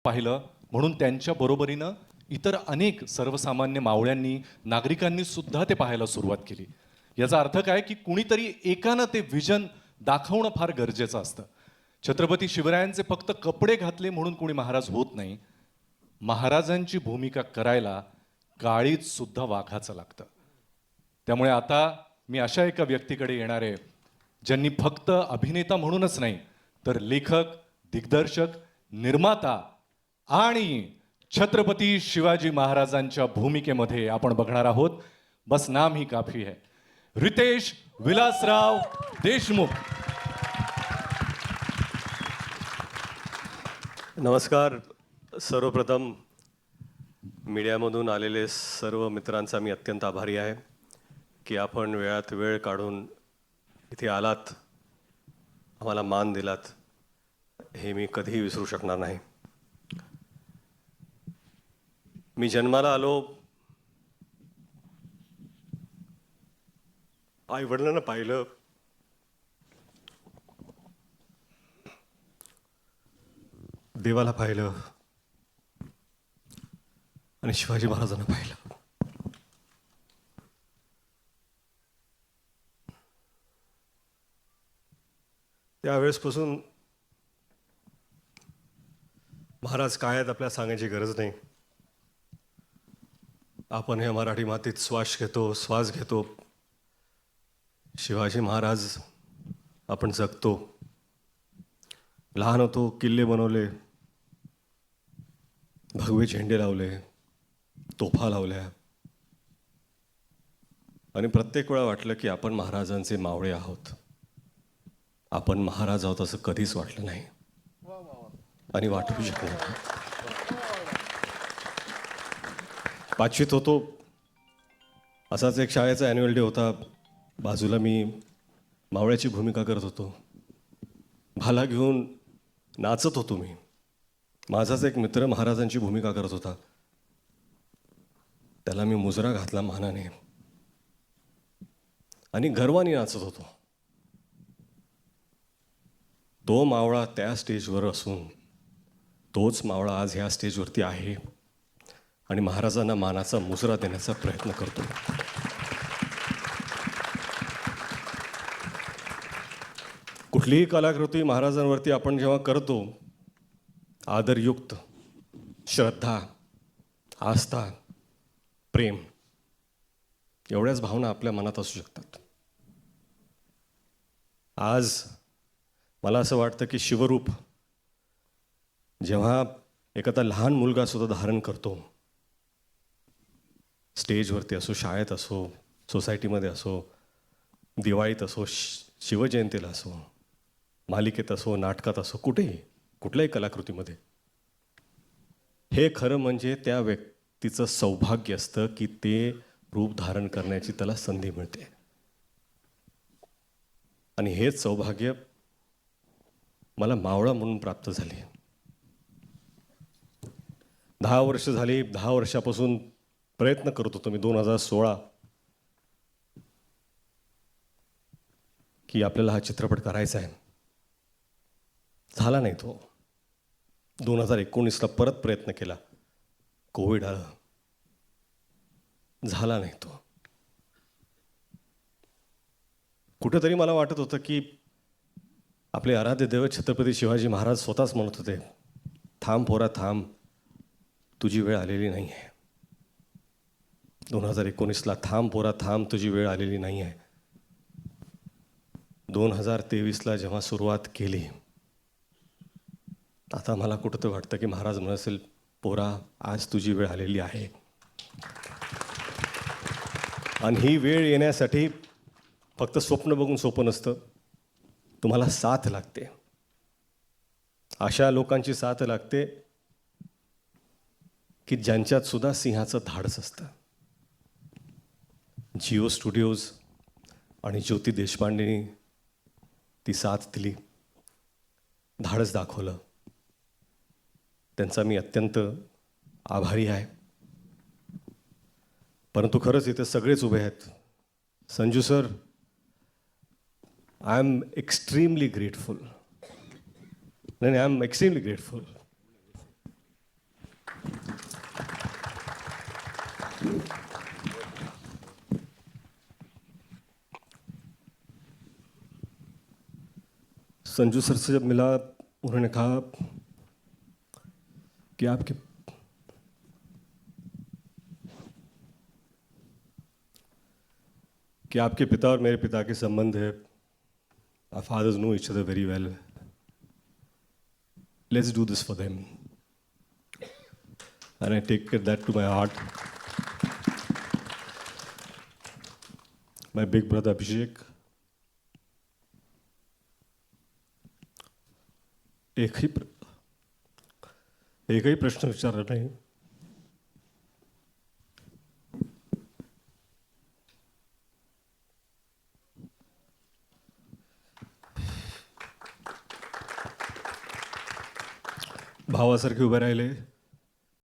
पाहिलं म्हणून त्यांच्या बरोबरीनं इतर अनेक सर्वसामान्य मावळ्यांनी नागरिकांनी सुद्धा ते पाहायला सुरुवात केली. याचा अर्थ काय की कुणीतरी एकानं ते विजन दाखवणं फार गरजेचं असतं. छत्रपती शिवरायांचे फक्त कपडे घातले म्हणून कोणी महाराज होत नाही. महाराजांची भूमिका करायला काळीज सुद्धा वाघाचं लागतं. त्यामुळे आता मी अशा एका व्यक्तीकडे येणार आहे ज्यांनी फक्त अभिनेता म्हणूनच नाही तर लेखक, दिग्दर्शक, निर्माता आणि छत्रपती शिवाजी महाराजांच्या भूमिकेमध्ये आपण बघणार आहोत. बस नाम ही काफी है. रितेश विलासराव देशमुख. नमस्कार. सर्वप्रथम मीडियामधून आलेले सर्व मित्रांचा मी अत्यंत आभारी आहे की आपण वेळात वेळ काढून इथे आलात, आम्हाला मान दिलात, हे मी कधीही विसरू शकणार नाही. मी जन्माला आलो, आई वडिलांना पाहिलं, देवाला पाहिलं आणि शिवाजी महाराजांना पाहिलं. त्यावेळेसपासून महाराज काय आहेत आपल्याला सांगायची गरज नाही. आपण हे मराठी मातीत श्वास घेतो. शिवाजी महाराज आपण जगतो. लहान होतो, किल्ले बनवले, भगवे झेंडे लावले, तोफा लावल्या आणि प्रत्येक वेळा वाटलं की आपण महाराजांचे मावळे आहोत. आपण महाराज आहोत असं कधीच वाटलं नाही आणि वाटू शकलं नाही. पाचवीत होतो, असाच एक शाळेचा ॲन्युअल डे होता. बाजूला मी मावळ्याची भूमिका करत होतो. भाला घेऊन नाचत होतो मी. माझाच एक मित्र महाराजांची भूमिका करत होता. त्याला मी मुजरा घातला मानाने आणि गर्वाने नाचत होतो. तो मावळा त्या स्टेजवर असून तोच मावळा आज ह्या स्टेजवरती आहे आणि महाराजांना मानाचा मुजरा देण्याचा प्रयत्न करतो. कुठलीही कलाकृती महाराजांवरती आपण जेव्हा करतो, आदरयुक्त, श्रद्धा, आस्था, प्रेम एवढ्याच भावना आपल्या मनात असू शकतात. आज मला असं वाटतं की शिवरूप जेव्हा एखादा लहान मुलगा सुद्धा धारण करतो, स्टेजवरती असो, शाळेत असो, सोसायटीमध्ये असो, दिवाळीत असो, शिवजयंतीला असो, मालिकेत असो, नाटकात असो, कुठेही कुठल्याही कलाकृतीमध्ये, हे खरं म्हणजे त्या व्यक्तीचं सौभाग्य असतं की ते रूप धारण करण्याची त्याला संधी मिळते. आणि हेच सौभाग्य मला मावळा म्हणून प्राप्त झाले. 10 वर्ष झाली. 10 वर्षापासून प्रयत्न करत होतो मी 2016 की आपल्याला हा चित्रपट करायचा आहे. झाला नाही तो. 2019ला परत प्रयत्न केला. कोविड आलं. झाला नाही तो. कुठेतरी मला वाटत होतं की आपले आराध्य दैवत छत्रपती शिवाजी महाराज स्वतःच म्हणत होते, थांब पोरा थांब, तुझी वेळ आलेली नाही आहे. 2019ला थांब पोरा थांब, तुझी वेळ आलेली नाही आहे. 2023ला जेव्हा सुरुवात केली, आता मला कुठं वाटतं की महाराज म्हणत असेल, पोरा आज तुझी वेळ आलेली आहे. आणि ही वेळ येण्यासाठी फक्त स्वप्न बघून सोपं नसतं. तुम्हाला साथ लागते. अशा लोकांची साथ लागते की ज्यांच्यात सुद्धा सिंहाचं धाडस असतं. जिओ स्टुडिओज आणि ज्योती देशपांडेंनी ती साथ दिली, धाडस दाखवलं. त्यांचा मी अत्यंत आभारी आहे. परंतु खरंच इथे सगळेच उभे आहेत. Sanju sir, I am extremely grateful. नाही, I am extremely grateful. Sanju sir से जब मिला, उन्होंने कहा कि आपके पिता और मेरे पिता के संबंध है. Our fathers know each other very well. Let's do this for them. And I take that to my heart. My big brother Abhishek. एकही प्रश्न विचारला नाही. भावासारखे उभे राहिले.